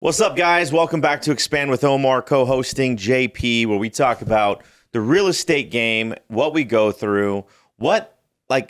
What's up, guys? Welcome back to Expand with Omar, co-hosting JP, where we talk about the real estate game, what we go through, what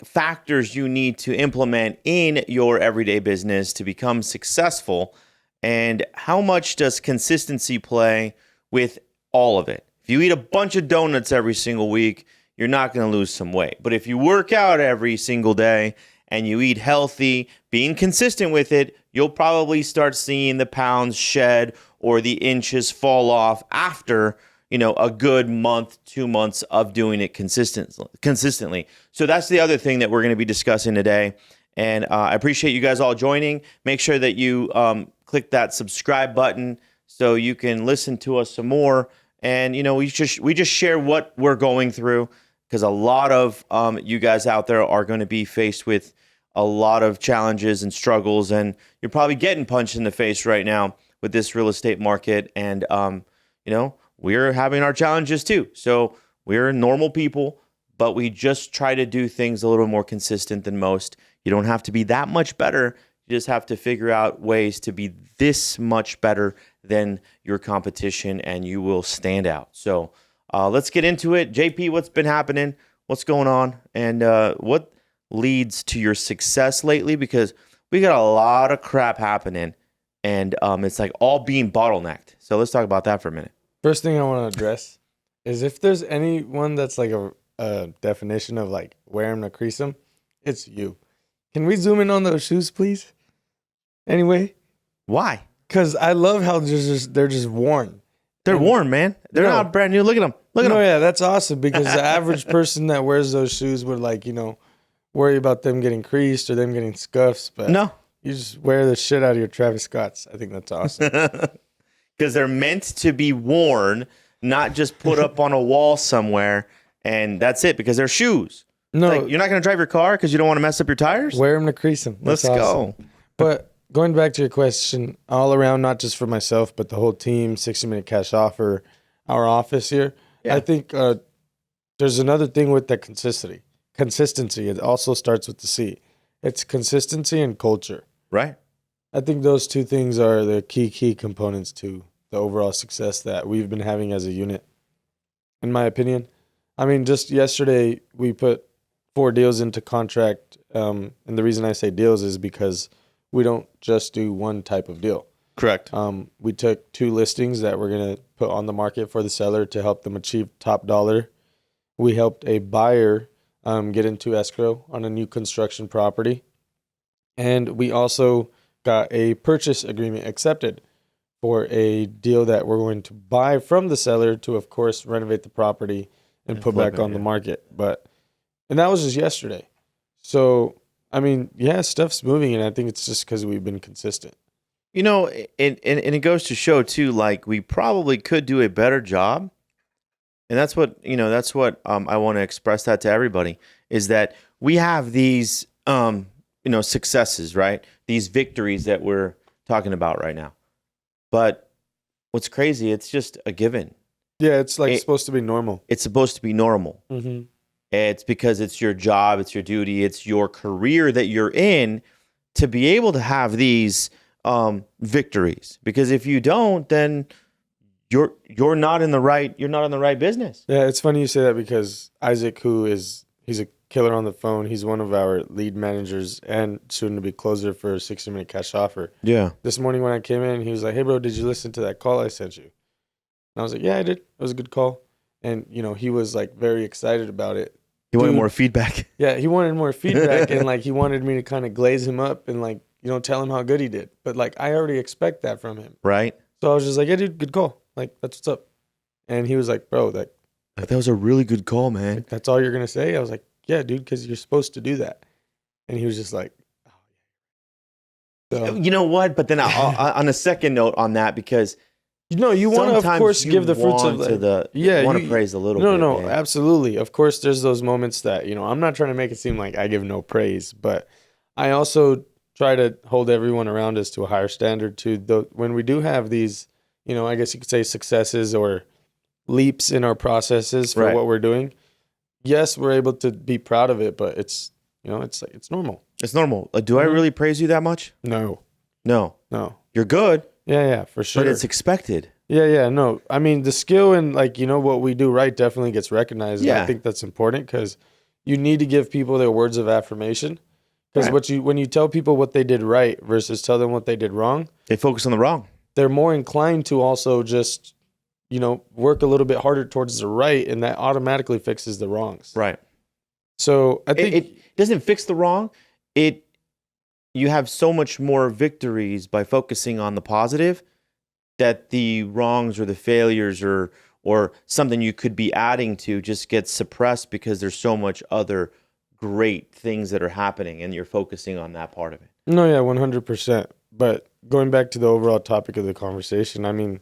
factors you need to implement in your everyday business to become successful, and how much does consistency play with all of it. If you eat a bunch of donuts every single week, you're not going to lose some weight. But if you work out every single day and you eat healthy, being consistent with it, you'll probably start seeing the pounds shed or the inches fall off after, a good month, 2 months of doing it consistently. So that's the other thing that we're going to be discussing today. And I appreciate you guys all joining. Make sure that you click that subscribe button so you can listen to us some more. And, we just share what we're going through, because a lot of you guys out there are going to be faced with a lot of challenges and struggles, and you're probably getting punched in the face right now with this real estate market. And, we're having our challenges too. So we're normal people, but we just try to do things a little more consistent than most. You don't have to be that much better. You just have to figure out ways to be this much better than your competition, and you will stand out. So let's get into it. JP, what's been happening? What's going on? And what leads to your success lately? Because we got a lot of crap happening, and it's like all being bottlenecked. So let's talk about that for a minute. First thing I want to address is if there's anyone that's like a definition of like wear them to crease them, it's you. Can we zoom in on those shoes, please? Anyway. Why? Because I love how they're just worn. They're worn, man. They're not brand new. Look at them. Look at them. Yeah, that's awesome, because the average person that wears those shoes would worry about them getting creased or them getting scuffs. But no, you just wear the shit out of your Travis Scotts. I think that's awesome. Because they're meant to be worn, not just put up on a wall somewhere, and that's it, because they're shoes. No, you're not going to drive your car because you don't want to mess up your tires? Wear them to crease them. Let's go. But going back to your question, all around, not just for myself, but the whole team, 60-minute cash offer, our office here, yeah. I think there's another thing with that consistency. It also starts with the C. It's consistency and culture. Right. I think those two things are the key components to the overall success that we've been having as a unit, in my opinion. I mean, just yesterday, we put 4 deals into contract. And the reason I say deals is because we don't just do one type of deal. Correct. We took 2 listings that we're going to put on the market for the seller to help them achieve top dollar. We helped a buyer get into escrow on a new construction property. And we also got a purchase agreement accepted for a deal that we're going to buy from the seller to, of course, renovate the property and put back on the market. And that was just yesterday. So, I mean, yeah, stuff's moving, and I think it's just because we've been consistent. And it goes to show too, like, we probably could do a better job. And that's what, I want to express that to everybody, is that we have these, successes, right? These victories that we're talking about right now. But what's crazy, it's just a given. Yeah, it's supposed to be normal. It's supposed to be normal. Mm-hmm. It's because it's your job, it's your duty, it's your career that you're in to be able to have these victories. Because if you don't, then you're not in the right business. Yeah, it's funny you say that, because Isaac, he's a killer on the phone. He's one of our lead managers and soon to be closer for a 60-minute cash offer. Yeah. This morning when I came in, he was like, "Hey bro, did you listen to that call I sent you?" And I was like, "Yeah, I did. It was a good call." And he was like very excited about it. He wanted more feedback. Yeah, he wanted more feedback, and he wanted me to kind of glaze him up and tell him how good he did. But I already expect that from him. Right. So I was just like, "Yeah, dude, good call. That's what's up." And he was like, "Bro, that was a really good call, man. That's all you're gonna say?" I was like, "Yeah, dude, because you're supposed to do that." And he was just like, "Oh, yeah." So, you know what? But then on a second note on that, because you want to, of course, give the fruits of you want to praise a little bit. No, man. Absolutely. Of course, there's those moments that I'm not trying to make it seem like I give no praise, but I also try to hold everyone around us to a higher standard too. When we do have these, I guess you could say successes or leaps in our processes for what we're doing. Yes, we're able to be proud of it, but it's normal. It's normal. Do I really praise you that much? No. You're good. Yeah, for sure. but it's expected. Yeah, no. I mean, the skill and like, what we do right definitely gets recognized. And Yeah. I think that's important because you need to give people their words of affirmation. Because Right. when you tell people what they did right versus tell them what they did wrong, They focus on the wrong. they're more inclined to also just, work a little bit harder towards the right, and that automatically fixes the wrongs. Right. So I think It doesn't fix the wrong. You have so much more victories by focusing on the positive that the wrongs or the failures or something you could be adding to just gets suppressed because there's so much other great things that are happening and you're focusing on that part of it. no, yeah, 100%. But going back to the overall topic of the conversation, I mean,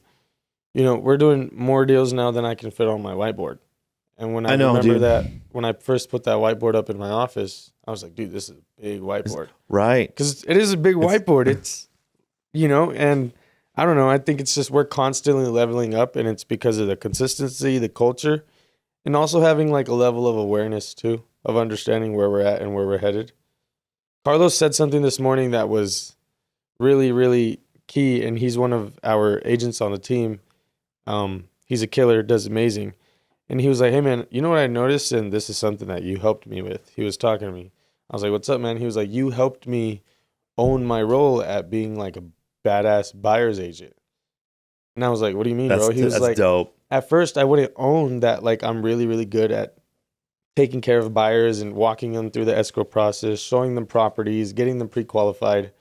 we're doing more deals now than I can fit on my whiteboard. And when I know, remember dude. that, when I first put that whiteboard up in my office, I was like, dude, this is a big whiteboard. Right. Because it is a big whiteboard. It's, and I don't know. I think it's just we're constantly leveling up, and it's because of the consistency, the culture, and also having like a level of awareness too, of understanding where we're at and where we're headed. Carlos said something this morning that was really, really key, and he's one of our agents on the team. He's a killer, does amazing. And he was like, hey, man, you know what I noticed? And this is something that you helped me with. He was talking to me. I was like, what's up, man? He was like, you helped me own my role at being like a badass buyer's agent. And I was like, what do you mean, bro? He was That's like, dope. at first I wouldn't own that. Like, I'm really, really good at taking care of buyers and walking them through the escrow process, showing them properties, getting them pre-qualified.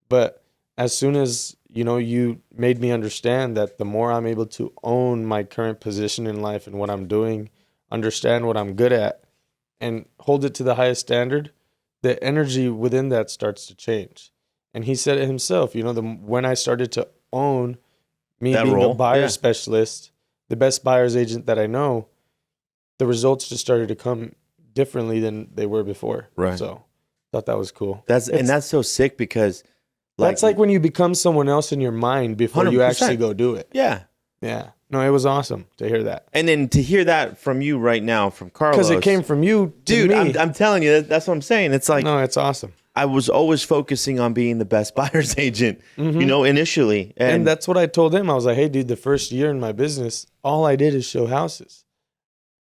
But as soon as, you made me understand that the more I'm able to own my current position in life and what I'm doing, understand what I'm good at, and hold it to the highest standard, the energy within that starts to change. And he said it himself, when I started to own me That being role, a buyer yeah. specialist, the best buyer's agent that I know, the results just started to come differently than they were before. Right. So thought that was cool. That's so sick because That's like when you become someone else in your mind before you 100%. actually go do it. Yeah. Yeah. No, it was awesome to hear that. And then to hear that from you right now, from Carlos. Because it came from you to dude, me. I'm telling you, that's what I'm saying. It's like, no, it's awesome. I was always focusing on being the best buyer's agent, initially. And that's what I told him. I was like, hey, dude, the first year in my business, all I did is show houses.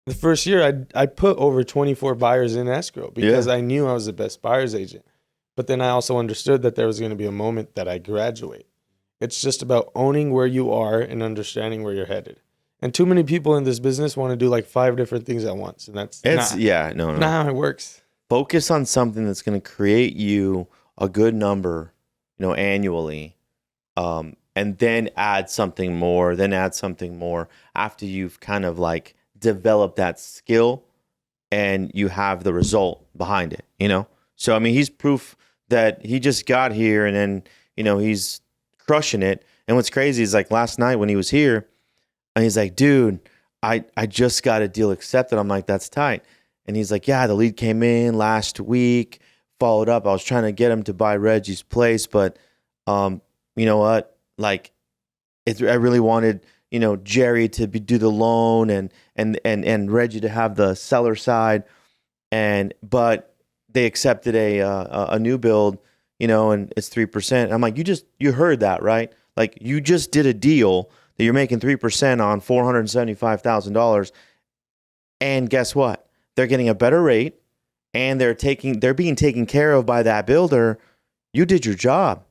The first year, I put over 24 buyers in escrow because I knew I was the best buyer's agent. But then I also understood that there was going to be a moment that I graduate. It's just about owning where you are and understanding where you're headed. And too many people in this business want to do like 5 different things at once. And that's no. not how it works. Focus on something that's going to create you a good number, annually. And then add something more, after you've kind of like developed that skill and you have the result behind it, So, I mean, he's proof that he just got here and then, he's crushing it. And what's crazy is like last night when he was here and he's like, dude, I just got a deal accepted. I'm like, that's tight. And he's like, yeah, the lead came in last week, followed up. I was trying to get him to buy Reggie's place, but you know what? Like, I really wanted, Jerry to do the loan and Reggie to have the seller side. But they accepted a new build, and it's 3%. I'm like, you heard that, right? Like, you just did a deal that you're making 3% on $475,000. And guess what? They're getting a better rate and they're being taken care of by that builder. You did your job.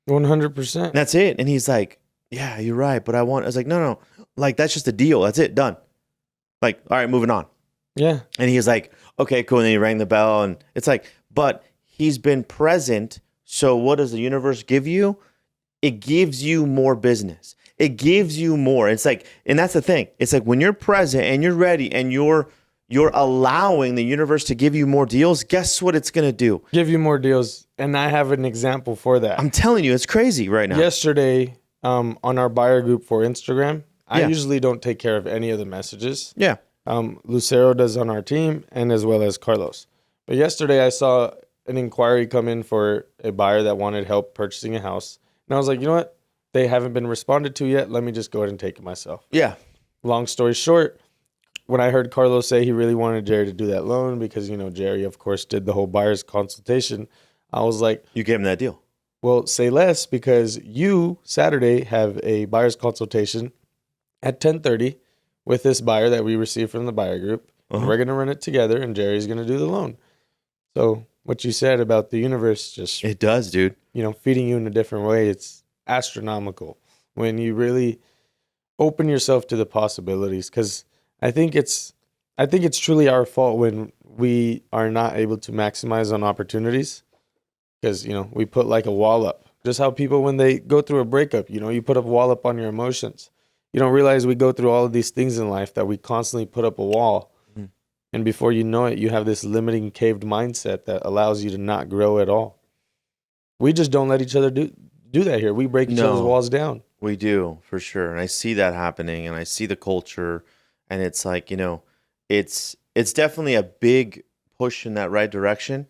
100%. That's it. And he's like, yeah, you're right. But I was like, no. Like, that's just a deal. That's it. Done. Like, all right, moving on. Yeah. And he's like, okay, cool. And then he rang the bell and it's like, but he's been present. So what does the universe give you? It gives you more business. It gives you more. It's like, and that's the thing. It's like when you're present and you're ready and you're allowing the universe to give you more deals, guess what it's going to do? Give you more deals. And I have an example for that. I'm telling you, it's crazy right now. Yesterday, on our buyer group for Instagram, I usually don't take care of any of the messages. Yeah. Lucero does on our team and as well as Carlos. But yesterday I saw an inquiry come in for a buyer that wanted help purchasing a house. And I was like, you know what? They haven't been responded to yet. Let me just go ahead and take it myself. Yeah. Long story short, when I heard Carlos say he really wanted Jerry to do that loan because, Jerry, of course, did the whole buyer's consultation, I was like, you gave him that deal. Well, say less, because you Saturday have a buyer's consultation at 10:30 with this buyer that we received from the buyer group. And we're going to run it together, and Jerry's going to do the loan. So what you said about the universe just, It does, dude. feeding you in a different way, it's astronomical when you really open yourself to the possibilities. Because I think it's truly our fault when we are not able to maximize on opportunities. Because we put like a wall up. Just how people, when they go through a breakup, you put up a wall up on your emotions. You don't realize we go through all of these things in life that we constantly put up a wall. And before you know it, you have this limiting caved mindset that allows you to not grow at all. We just don't let each other do that here. We break each other's walls down. We do, for sure. And I see that happening, and I see the culture, and it's like, it's definitely a big push in that right direction.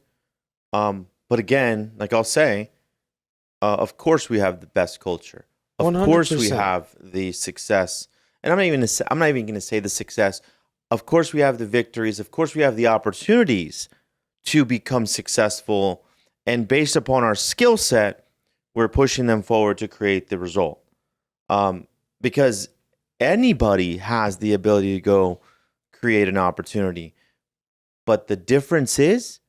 But again, like I'll say, of course we have the best culture. Of 100%. course we have the success. And I'm not even going to say the success. Of course we have the victories. Of course we have the opportunities to become successful. And based upon our skill set, we're pushing them forward to create the result. Because anybody has the ability to go create an opportunity. But the difference is,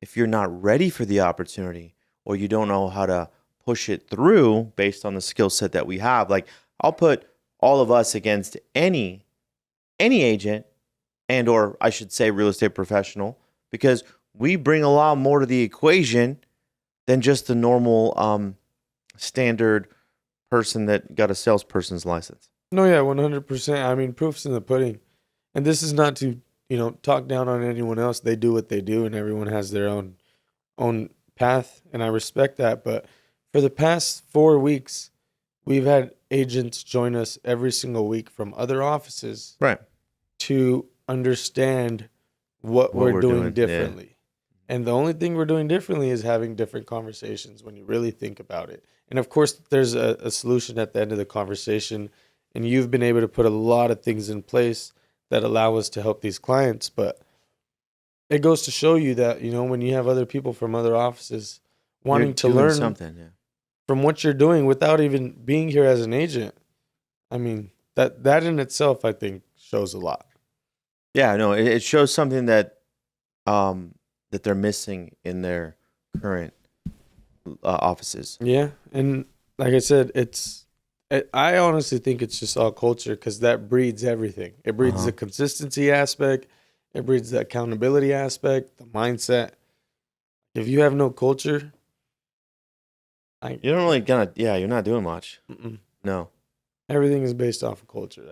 if you're not ready for the opportunity, or you don't know how to push it through based on the skill set that we have, like I'll put all of us against any agent, and or I should say real estate professional, because we bring a lot more to the equation than just the normal standard person that got a salesperson's license. No, yeah, 100%. I mean, proof's in the pudding. And this is not to, talk down on anyone else. They do what they do, and everyone has their own path, and I respect that. But for the past 4 weeks, we've had agents join us every single week from other offices, right, to understand what we're doing differently. Yeah. And the only thing we're doing differently is having different conversations when you really think about it. And of course, there's a solution at the end of the conversation, and you've been able to put a lot of things in place that allow us to help these clients. But it goes to show you that, when you have other people from other offices wanting to learn something, from what you're doing without even being here as an agent, I mean, that in itself, I think, shows a lot. Yeah, no, it shows something that that they're missing in their current offices. Yeah, and like I said, I honestly think it's just all culture, because that breeds everything. It breeds the consistency aspect. It breeds the accountability aspect, the mindset. If you have no culture, you don't really you're not doing much. No. Everything is based off of culture.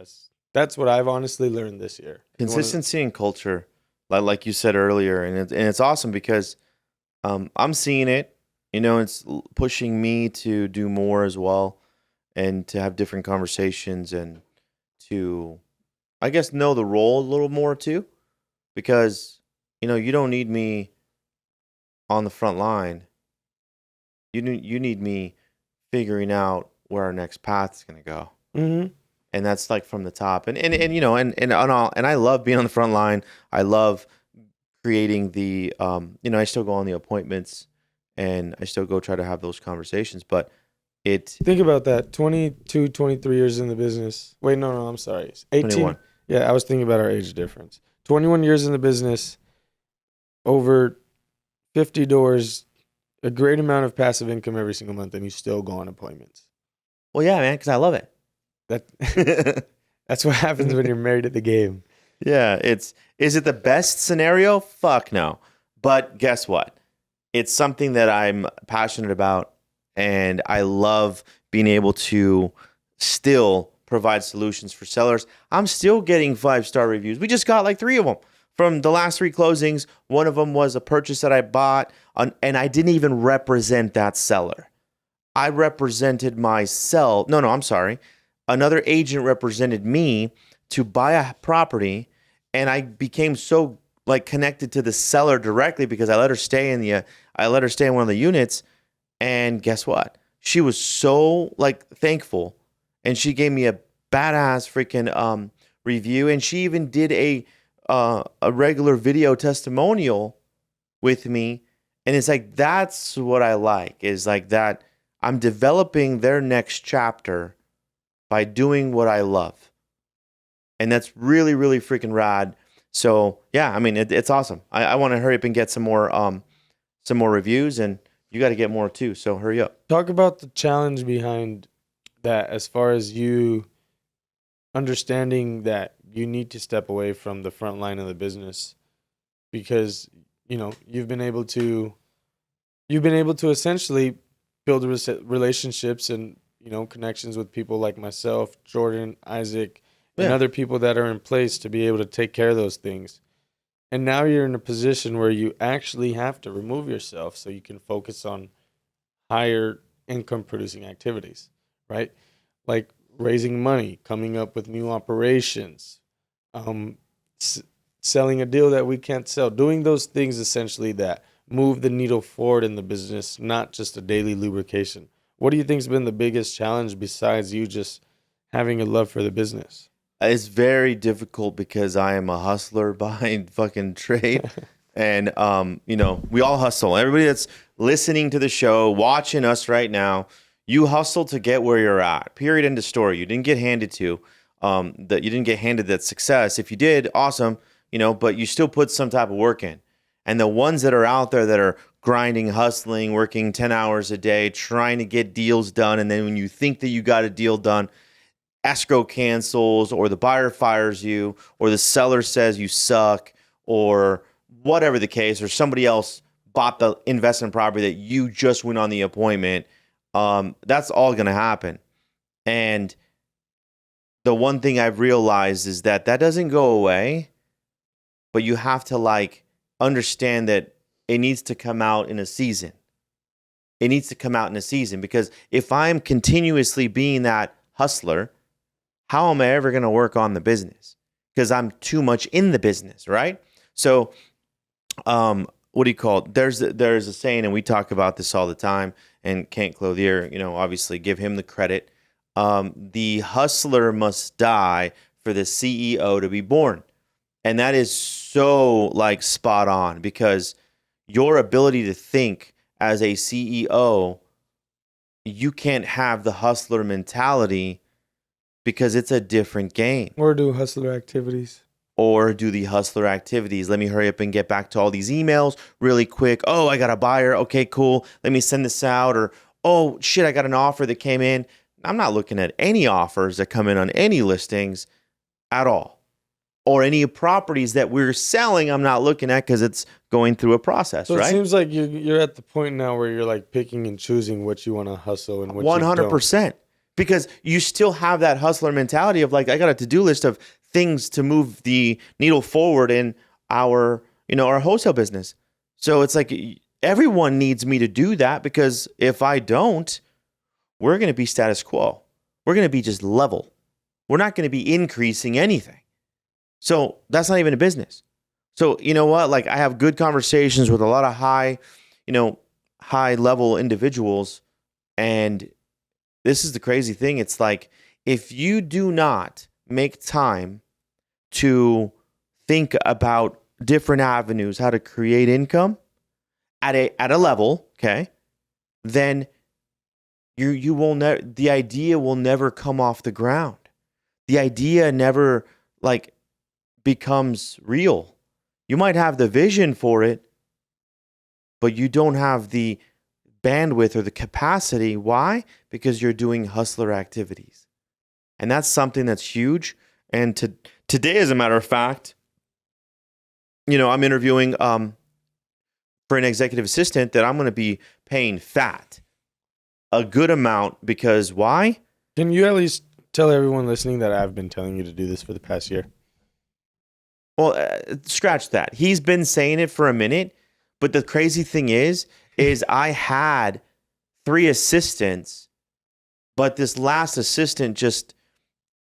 That's what I've honestly learned this year. Consistency and culture, like you said earlier, and it's awesome because I'm seeing it. It's pushing me to do more as well, and to have different conversations, and to, I guess, know the role a little more too, because you don't need me on the front line. You need me figuring out where our next path is going to go. Mm-hmm. And that's like from the top. And I love being on the front line. I love creating the I still go on the appointments, and I still go try to have those conversations, but think about that. 22, 23 years in the business. Wait, no, I'm sorry. 18. 21. Yeah, I was thinking about our age difference. 21 years in the business, over 50 doors, a great amount of passive income every single month, and you still go on appointments. Well, yeah, man, because I love it. That's what happens when you're married at the game. Yeah, is it the best scenario? Fuck no. But guess what? It's something that I'm passionate about, and I love being able to still provide solutions for sellers. I'm still getting 5-star reviews. We just got like 3 of them from the last 3 closings. One of them was a purchase that I bought, and I didn't even represent that seller. I represented myself. No, I'm sorry. Another agent represented me to buy a property, and I became so connected to the seller directly because I let her stay in one of the units. And guess what? She was so thankful, and she gave me a badass freaking review, and she even did a regular video testimonial with me. And it's that's what I like, is that I'm developing their next chapter by doing what I love. And that's really, really freaking rad. So yeah, I mean, it's awesome. I want to hurry up and get some more reviews, and you got to get more too. So hurry up. Talk about the challenge behind that, as far as you understanding that you need to step away from the front line of the business, because you've been able to essentially build relationships and connections with people like myself, Jordan, Isaac, and other people that are in place to be able to take care of those things. And now you're in a position where you actually have to remove yourself so you can focus on higher income producing activities, right? Like raising money, coming up with new operations, selling a deal that we can't sell, doing those things essentially that move the needle forward in the business, not just a daily lubrication. What do you think has been the biggest challenge besides you just having a love for the business? It's very difficult because I am a hustler by fucking trade. And, we all hustle. Everybody that's listening to the show, watching us right now, you hustle to get where you're at. Period. End of story. You didn't get handed that success. If you did, awesome, but you still put some type of work in. And the ones that are out there that are grinding, hustling, working 10 hours a day, trying to get deals done. And then when you think that you got a deal done, escrow cancels, or the buyer fires you, or the seller says you suck, or whatever the case, or somebody else bought the investment property that you just went on the appointment. That's all going to happen. And the one thing I've realized is that doesn't go away, but you have to understand that it needs to come out in a season. It needs to come out in a season, because if I'm continuously being that hustler, how am I ever going to work on the business? Because I'm too much in the business, right? So, what do you call it? There's a saying, and we talk about this all the time. And Kent Clothier, obviously give him the credit. The hustler must die for the CEO to be born, and that is so spot on, because your ability to think as a CEO, you can't have the hustler mentality, because it's a different game. Or do hustler activities. Let me hurry up and get back to all these emails really quick. Oh, I got a buyer. Okay, cool. Let me send this out. Or, oh, shit, I got an offer that came in. I'm not looking at any offers that come in on any listings at all. Or any properties that we're selling, I'm not looking at, because it's going through a process, so right? It seems like you're at the point now where you're picking and choosing what you want to hustle and what 100%. You don't. Because you still have that hustler mentality of I got a to-do list of things to move the needle forward in our wholesale business. So it's everyone needs me to do that, because if I don't, we're going to be status quo. We're going to be just level. We're not going to be increasing anything. So that's not even a business. So you know what? I have good conversations with a lot of high level individuals, and this is the crazy thing. It's if you do not make time to think about different avenues, how to create income at a level, okay, then you will never, the idea will never come off the ground. The idea never becomes real. You might have the vision for it, but you don't have the bandwidth or the capacity. Why? Because you're doing hustler activities. And that's something that's huge. And today, as a matter of fact, I'm interviewing for an executive assistant that I'm going to be paying fat, a good amount, because why? Can you at least tell everyone listening that I've been telling you to do this for the past year? Well, scratch that. He's been saying it for a minute, but the crazy thing is I had 3 assistants, but this last assistant just,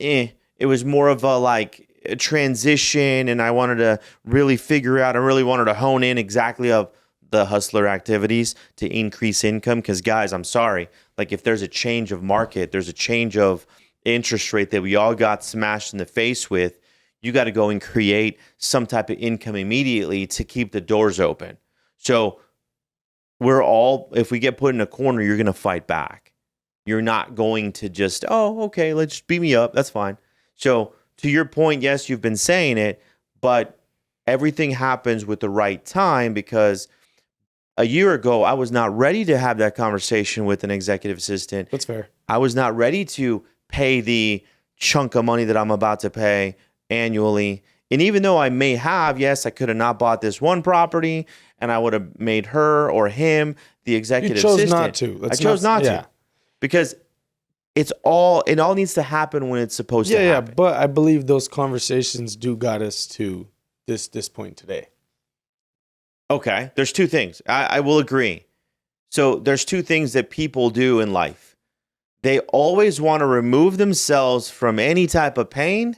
it was more of a transition, and I wanted to really figure out, I really wanted to hone in exactly of the hustler activities to increase income. Because guys, I'm sorry, if there's a change of market, there's a change of interest rate that we all got smashed in the face with, you got to go and create some type of income immediately to keep the doors open. So if we get put in a corner, you're going to fight back. You're not going to just, oh, okay, let's just beat me up. That's fine. So to your point, yes, you've been saying it, but everything happens with the right time, because a year ago, I was not ready to have that conversation with an executive assistant. That's fair. I was not ready to pay the chunk of money that I'm about to pay annually. And even though I may have, yes, I could have not bought this one property, and I would have made her or him the executive assistant. You chose not to. I chose not to, because it all needs to happen when it's supposed to happen. Yeah, but I believe those conversations do got us to this point today. Okay, there's two things. I will agree. So there's two things that people do in life. They always want to remove themselves from any type of pain,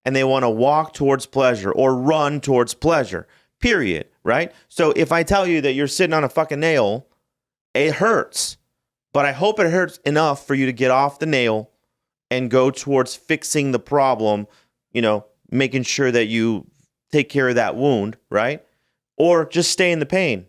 and they want to walk towards pleasure or run towards pleasure, period, right? So if I tell you that you're sitting on a fucking nail, it hurts, but I hope it hurts enough for you to get off the nail and go towards fixing the problem, making sure that you take care of that wound, right? Or just stay in the pain.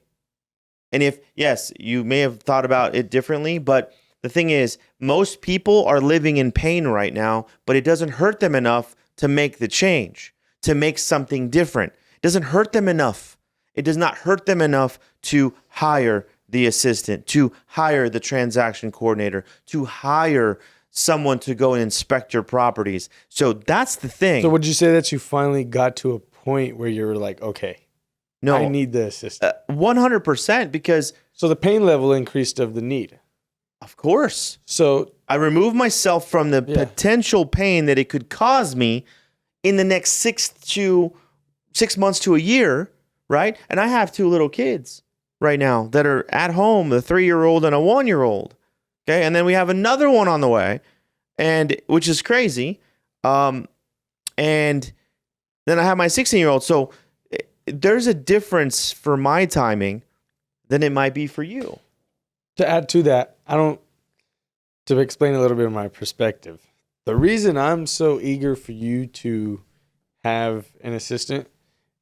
And yes, you may have thought about it differently, but the thing is, most people are living in pain right now, but it doesn't hurt them enough to make the change, to make something different. It doesn't hurt them enough. It does not hurt them enough to hire the assistant, to hire the transaction coordinator, to hire someone to go and inspect your properties. So that's the thing. So would you say that you finally got to a point where you were like, okay, no, I need the assistant? 100%, because... So the pain level increased of the need. Of course. So I removed myself from the potential pain that it could cause me in the next 6 months to a year, right? And I have 2 little kids right now that are at home, a 3-year-old and a 1-year-old. Okay, and then we have another one on the way, and which is crazy. And then I have my 16-year-old. So there's a difference for my timing than it might be for you. To add to that, to explain a little bit of my perspective, the reason I'm so eager for you to have an assistant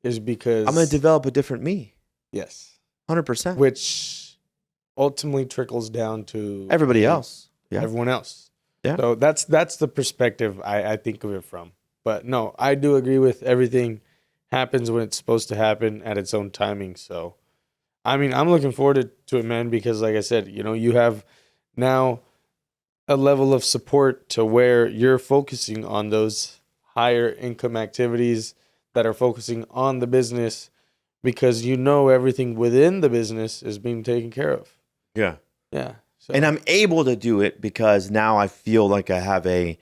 is because I'm going to develop a different me. Yes. 100%. Which ultimately trickles down to everybody else. Yeah. Everyone else. Yeah. So that's the perspective I think of it from. But no, I do agree with everything happens when it's supposed to happen at its own timing. So, I mean, I'm looking forward to it, man, because like I said, you have now a level of support to where you're focusing on those higher income activities that are focusing on the business, because everything within the business is being taken care of. Yeah. Yeah. So. And I'm able to do it because now I feel like I have a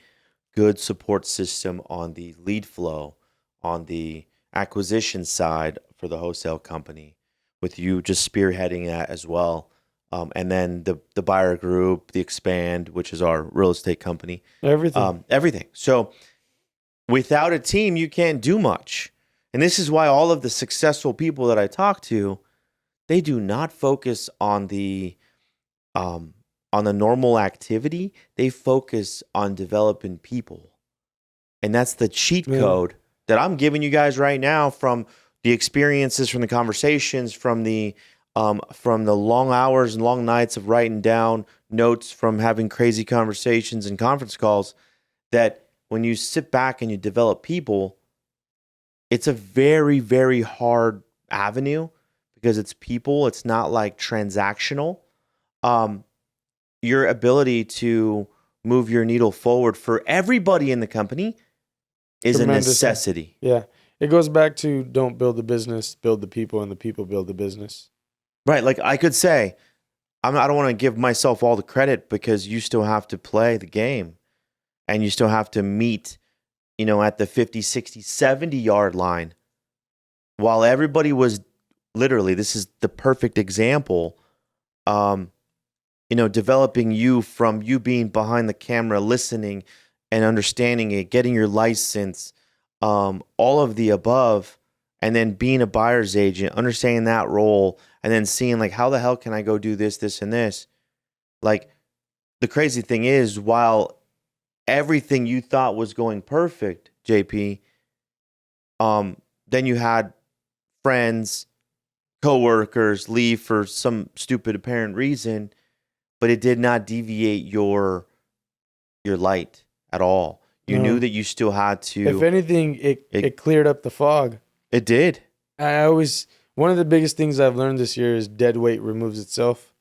good support system on the lead flow, on the acquisition side for the wholesale company, with you just spearheading that as well. And then the buyer group, the Expand, which is our real estate company. Everything. So without a team, you can't do much. And this is why all of the successful people that I talk to, they do not focus on the normal activity. They focus on developing people. And that's the cheat code that I'm giving you guys right now, from the experiences, from the conversations, from the long hours and long nights of writing down notes, from having crazy conversations and conference calls, that when you sit back and you develop people, it's a very, very hard avenue because it's people. It's not like transactional. Your ability to move your needle forward for everybody in the company is a necessity. Yeah. It goes back to don't build the business, build the people, and the people build the business. Right. Like I could say, I don't want to give myself all the credit, because you still have to play the game and you still have to meet, at the 50, 60, 70 yard line, while everybody was literally, this is the perfect example, developing you from you being behind the camera, listening and understanding it, getting your license, all of the above, and then being a buyer's agent, understanding that role, and then seeing like, how the hell can I go do this, this, and this? Like, the crazy thing is, while everything you thought was going perfect, JP, then you had friends, coworkers leave for some stupid apparent reason, but it did not deviate your light at all. You knew No. that you still had If to. anything, it cleared up the fog. It did. One of the biggest things I've learned this year is dead weight removes itself.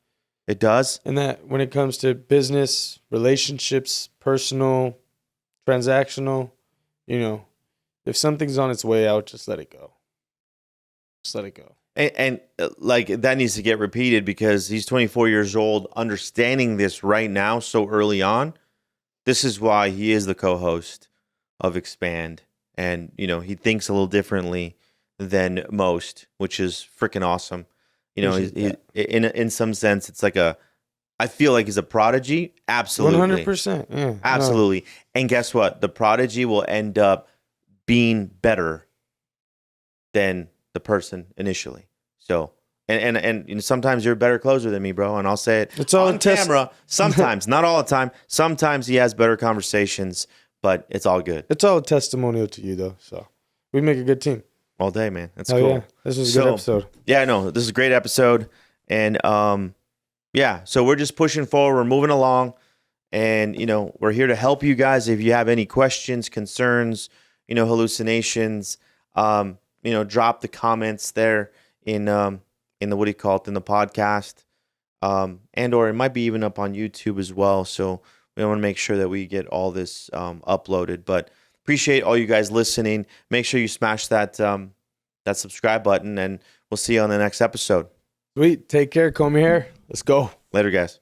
It does. And that when it comes to business, relationships, personal, transactional, if something's on its way out, just let it go. Just let it go. And like that needs to get repeated because he's 24 years old, understanding this right now so early on. This is why he is the co-host of Expand. And, he thinks a little differently than most, which is freaking awesome. In some sense, it's like I feel like he's a prodigy. Absolutely. 100%. Yeah. Absolutely. And guess what? The prodigy will end up being better than the person initially. So, and sometimes you're a better closer than me, bro. And I'll say it It's all on a test. camera. Sometimes, not all the time. Sometimes he has better conversations, but it's all good. It's all a testimonial to you, though. So we make a good team. All day, man. That's Oh, cool. yeah. This was a good episode. Yeah, no, this is a great episode. And yeah, so we're just pushing forward. We're moving along. And, we're here to help you guys. If you have any questions, concerns, hallucinations, drop the comments there in the, what do you call it, in the podcast. And or it might be even up on YouTube as well. So we want to make sure that we get all this uploaded. But appreciate all you guys listening. Make sure you smash that subscribe button, and we'll see you on the next episode. Sweet. Take care. Comb your hair. Let's go. Later, guys.